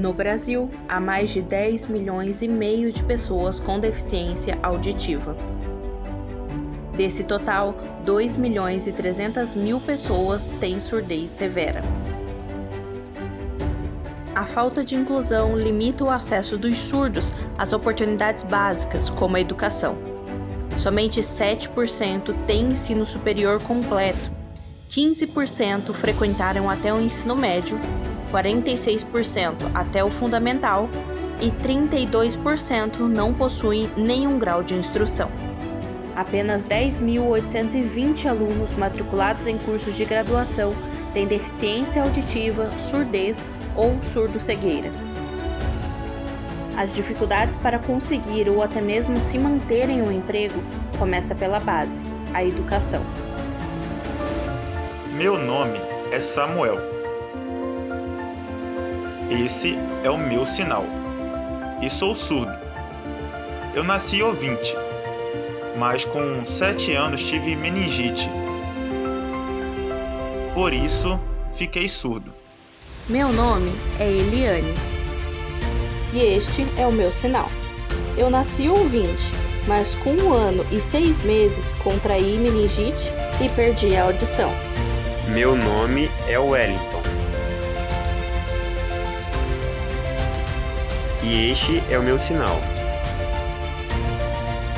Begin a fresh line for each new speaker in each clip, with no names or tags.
No Brasil, há mais de 10 milhões e meio de pessoas com deficiência auditiva. Desse total, 2 milhões e 300 mil pessoas têm surdez severa. A falta de inclusão limita o acesso dos surdos às oportunidades básicas, como a educação. Somente 7% têm ensino superior completo, 15% frequentaram até o ensino médio, 46% até o fundamental e 32% não possuem nenhum grau de instrução. Apenas 10.820 alunos matriculados em cursos de graduação têm deficiência auditiva, surdez ou surdo-cegueira. As dificuldades para conseguir ou até mesmo se manterem um emprego começa pela base, a educação.
Meu nome é Samuel. Esse é o meu sinal. E sou surdo. Eu nasci ouvinte, mas com 7 anos tive meningite. Por isso, fiquei surdo.
Meu nome é Eliane. E este é o meu sinal. Eu nasci ouvinte, mas com 1 ano e 6 meses contraí meningite e perdi a audição.
Meu nome é Wellington. E este é o meu sinal.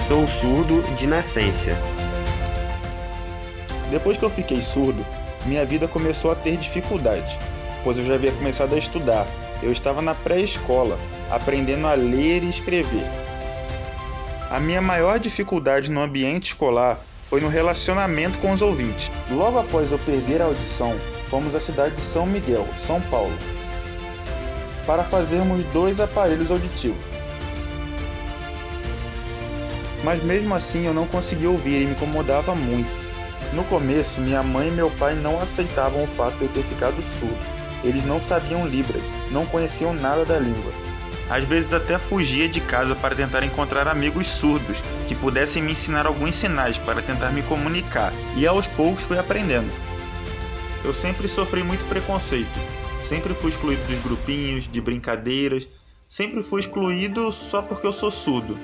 Sou surdo de nascença.
Depois que eu fiquei surdo, minha vida começou a ter dificuldade, pois eu já havia começado a estudar. Eu estava na pré-escola, aprendendo a ler e escrever. A minha maior dificuldade no ambiente escolar foi no relacionamento com os ouvintes. Logo após eu perder a audição, fomos à cidade de São Miguel, São Paulo, para fazermos 2 aparelhos auditivos. Mas mesmo assim eu não conseguia ouvir e me incomodava muito. No começo, minha mãe e meu pai não aceitavam o fato de eu ter ficado surdo. Eles não sabiam Libras, não conheciam nada da língua. Às vezes até fugia de casa para tentar encontrar amigos surdos que pudessem me ensinar alguns sinais para tentar me comunicar, e aos poucos fui aprendendo. Eu sempre sofri muito preconceito, sempre fui excluído dos grupinhos, de brincadeiras, sempre fui excluído só porque eu sou surdo.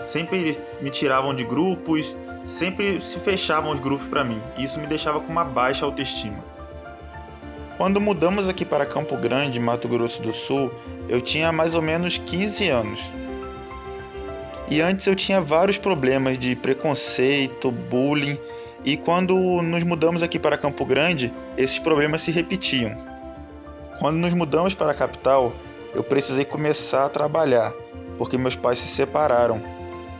Sempre me tiravam de grupos, sempre se fechavam os grupos para mim, e isso me deixava com uma baixa autoestima. Quando mudamos aqui para Campo Grande, Mato Grosso do Sul, eu tinha mais ou menos 15 anos. E antes eu tinha vários problemas de preconceito, bullying, e quando nos mudamos aqui para Campo Grande, esses problemas se repetiam. Quando nos mudamos para a capital, eu precisei começar a trabalhar, porque meus pais se separaram.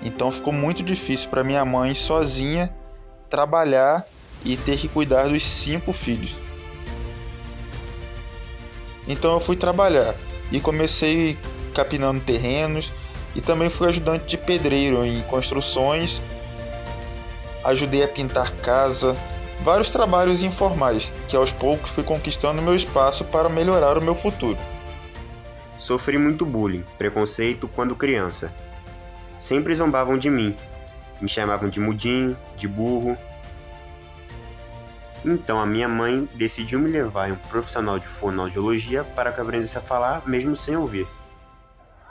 Então ficou muito difícil para minha mãe sozinha trabalhar e ter que cuidar dos 5 filhos. Então eu fui trabalhar e comecei capinando terrenos e também fui ajudante de pedreiro em construções, ajudei a pintar casa, vários trabalhos informais que aos poucos fui conquistando meu espaço para melhorar o meu futuro.
Sofri muito bullying, preconceito quando criança. Sempre zombavam de mim, me chamavam de mudinho, de burro. Então a minha mãe decidiu me levar em um profissional de fonoaudiologia para que eu aprendesse a falar mesmo sem ouvir.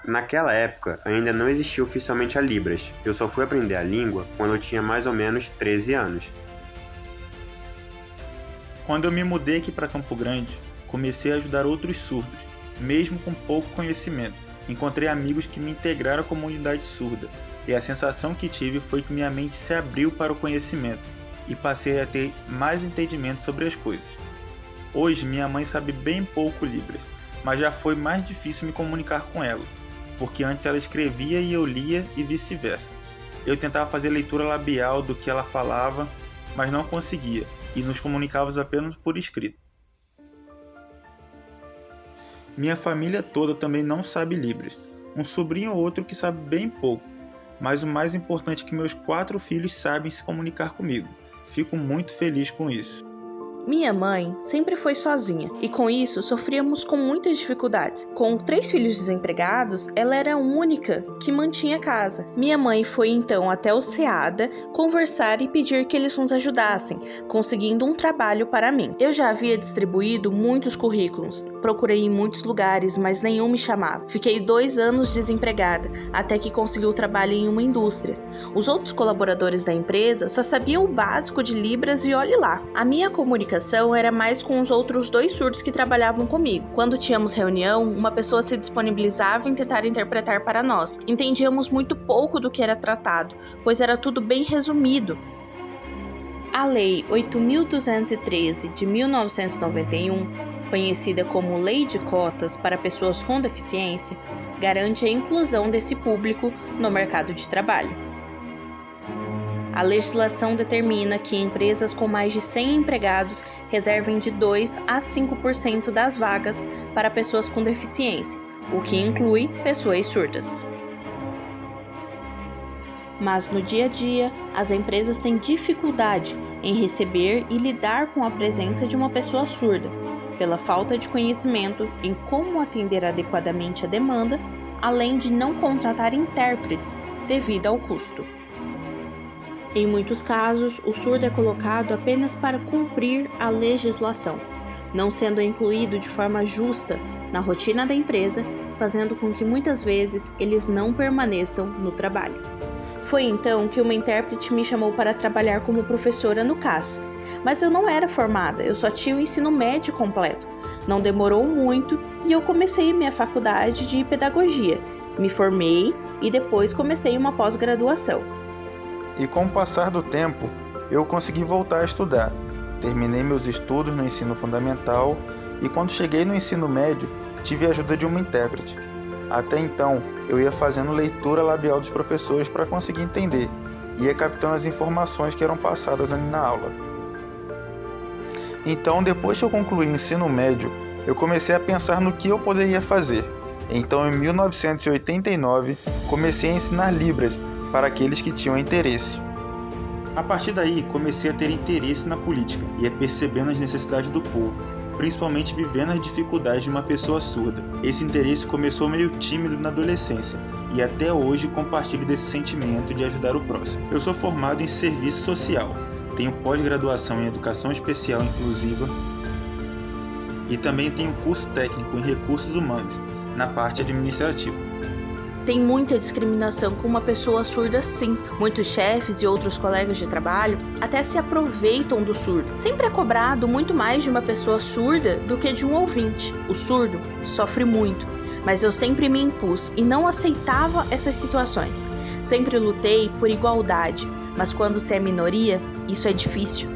Naquela época ainda não existia oficialmente a Libras, eu só fui aprender a língua quando eu tinha mais ou menos 13 anos.
Quando eu me mudei aqui para Campo Grande, comecei a ajudar outros surdos, mesmo com pouco conhecimento. Encontrei amigos que me integraram à comunidade surda, e a sensação que tive foi que minha mente se abriu para o conhecimento e passei a ter mais entendimento sobre as coisas. Hoje minha mãe sabe bem pouco Libras, mas já foi mais difícil me comunicar com ela, porque antes ela escrevia e eu lia e vice-versa. Eu tentava fazer leitura labial do que ela falava, mas não conseguia, e nos comunicávamos apenas por escrito. Minha família toda também não sabe Libras, um sobrinho ou outro que sabe bem pouco, mas o mais importante é que meus 4 filhos sabem se comunicar comigo. Fico muito feliz com isso.
Minha mãe sempre foi sozinha e com isso sofríamos com muitas dificuldades. Com 3 filhos desempregados, ela era a única que mantinha a casa. Minha mãe foi então até o SEADA conversar e pedir que eles nos ajudassem, conseguindo um trabalho para mim. Eu já havia distribuído muitos currículos, procurei em muitos lugares, mas nenhum me chamava. Fiquei 2 anos desempregada, até que consegui o trabalho em uma indústria. Os outros colaboradores da empresa só sabiam o básico de Libras e olhe lá. A minha comunicação era mais com os outros 2 surdos que trabalhavam comigo. Quando tínhamos reunião, uma pessoa se disponibilizava em tentar interpretar para nós. Entendíamos muito pouco do que era tratado, pois era tudo bem resumido. A Lei 8.213 de 1991, conhecida como Lei de Cotas para Pessoas com Deficiência, garante a inclusão desse público no mercado de trabalho. A legislação determina que empresas com mais de 100 empregados reservem de 2 a 5% das vagas para pessoas com deficiência, o que inclui pessoas surdas. Mas no dia a dia, as empresas têm dificuldade em receber e lidar com a presença de uma pessoa surda, pela falta de conhecimento em como atender adequadamente a demanda, além de não contratar intérpretes devido ao custo. Em muitos casos, o surdo é colocado apenas para cumprir a legislação, não sendo incluído de forma justa na rotina da empresa, fazendo com que muitas vezes eles não permaneçam no trabalho. Foi então que uma intérprete me chamou para trabalhar como professora no CAS, mas eu não era formada, eu só tinha o ensino médio completo. Não demorou muito e eu comecei minha faculdade de pedagogia, me formei e depois comecei uma pós-graduação.
E com o passar do tempo, eu consegui voltar a estudar. Terminei meus estudos no ensino fundamental e quando cheguei no ensino médio, tive a ajuda de uma intérprete. Até então, eu ia fazendo leitura labial dos professores para conseguir entender e ia captando as informações que eram passadas ali na aula. Então, depois que eu concluí o ensino médio, eu comecei a pensar no que eu poderia fazer. Então, em 1989, comecei a ensinar Libras para aqueles que tinham interesse. A partir daí, comecei a ter interesse na política e a percebendo as necessidades do povo, principalmente vivendo as dificuldades de uma pessoa surda. Esse interesse começou meio tímido na adolescência e até hoje compartilho desse sentimento de ajudar o próximo. Eu sou formado em serviço social, tenho pós-graduação em educação especial inclusiva e também tenho curso técnico em recursos humanos, na parte administrativa.
Tem muita discriminação com uma pessoa surda, sim. Muitos chefes e outros colegas de trabalho até se aproveitam do surdo. Sempre é cobrado muito mais de uma pessoa surda do que de um ouvinte. O surdo sofre muito, mas eu sempre me impus e não aceitava essas situações. Sempre lutei por igualdade, mas quando se é minoria, isso é difícil.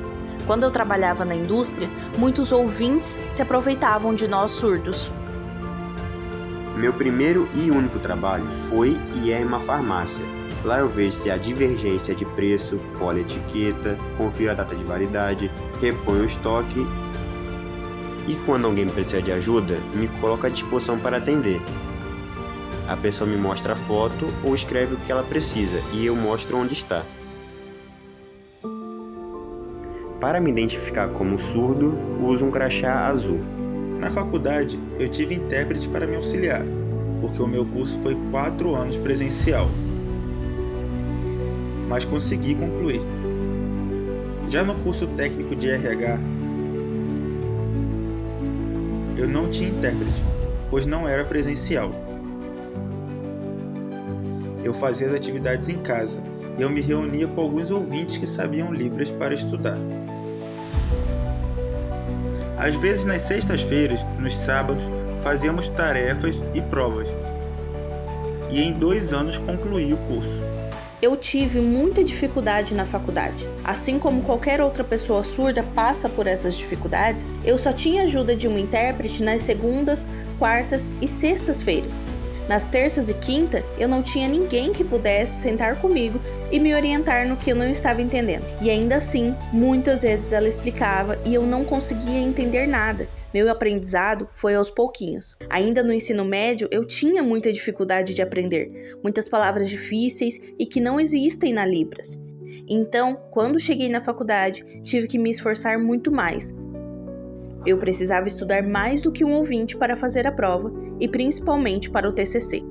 Quando eu trabalhava na indústria, muitos ouvintes se aproveitavam de nós surdos.
Meu primeiro e único trabalho foi e é em uma farmácia. Lá eu vejo se há divergência de preço, colho a etiqueta, confiro a data de validade, reponho o estoque e quando alguém precisa de ajuda, me coloco à disposição para atender. A pessoa me mostra a foto ou escreve o que ela precisa e eu mostro onde está. Para me identificar como surdo, uso um crachá azul.
Na faculdade, eu tive intérprete para me auxiliar, porque o meu curso foi 4 anos presencial, mas consegui concluir. Já no curso técnico de RH, eu não tinha intérprete, pois não era presencial. Eu fazia as atividades em casa e eu me reunia com alguns ouvintes que sabiam Libras para estudar. Às vezes, nas sextas-feiras, nos sábados, fazíamos tarefas e provas. E em 2 anos concluí o curso.
Eu tive muita dificuldade na faculdade. Assim como qualquer outra pessoa surda passa por essas dificuldades, eu só tinha ajuda de um intérprete nas segundas, quartas e sextas-feiras. Nas terças e quinta, eu não tinha ninguém que pudesse sentar comigo e me orientar no que eu não estava entendendo. E ainda assim, muitas vezes ela explicava e eu não conseguia entender nada. Meu aprendizado foi aos pouquinhos. Ainda no ensino médio, eu tinha muita dificuldade de aprender, muitas palavras difíceis e que não existem na Libras. Então, quando cheguei na faculdade, tive que me esforçar muito mais. Eu precisava estudar mais do que um ouvinte para fazer a prova e principalmente para o TCC.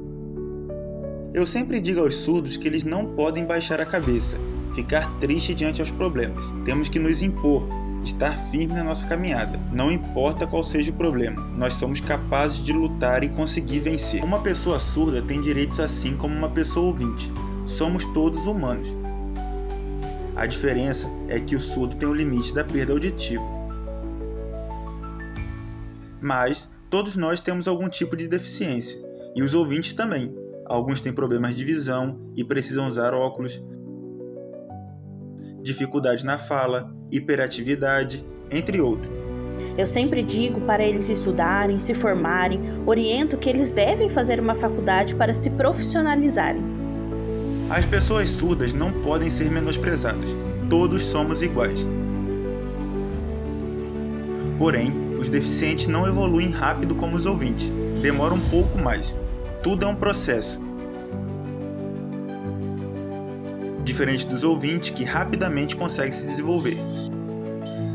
Eu sempre digo aos surdos que eles não podem baixar a cabeça, ficar triste diante aos problemas. Temos que nos impor, estar firme na nossa caminhada. Não importa qual seja o problema, nós somos capazes de lutar e conseguir vencer. Uma pessoa surda tem direitos assim como uma pessoa ouvinte. Somos todos humanos. A diferença é que o surdo tem o limite da perda auditiva. Mas todos nós temos algum tipo de deficiência, e os ouvintes também. Alguns têm problemas de visão e precisam usar óculos, dificuldade na fala, hiperatividade, entre outros.
Eu sempre digo para eles estudarem, se formarem, oriento que eles devem fazer uma faculdade para se profissionalizarem.
As pessoas surdas não podem ser menosprezadas. Todos somos iguais. Porém, os deficientes não evoluem rápido como os ouvintes. Demora um pouco mais. Tudo é um processo. Diferente dos ouvintes que rapidamente conseguem se desenvolver.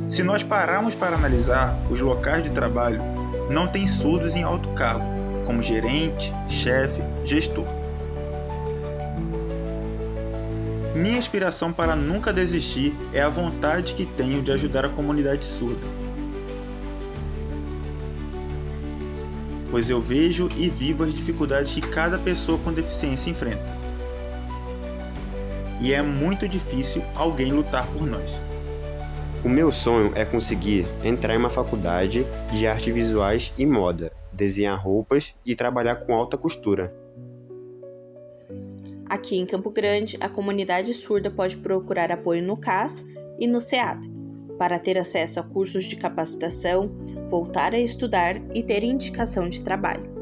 Se nós pararmos para analisar, os locais de trabalho não têm surdos em alto cargo, como gerente, chefe, gestor. Minha inspiração para nunca desistir é a vontade que tenho de ajudar a comunidade surda. Pois eu vejo e vivo as dificuldades que cada pessoa com deficiência enfrenta. E é muito difícil alguém lutar por nós.
O meu sonho é conseguir entrar em uma faculdade de artes visuais e moda, desenhar roupas e trabalhar com alta costura.
Aqui em Campo Grande, a comunidade surda pode procurar apoio no CAS e no SEAD, para ter acesso a cursos de capacitação, voltar a estudar e ter indicação de trabalho.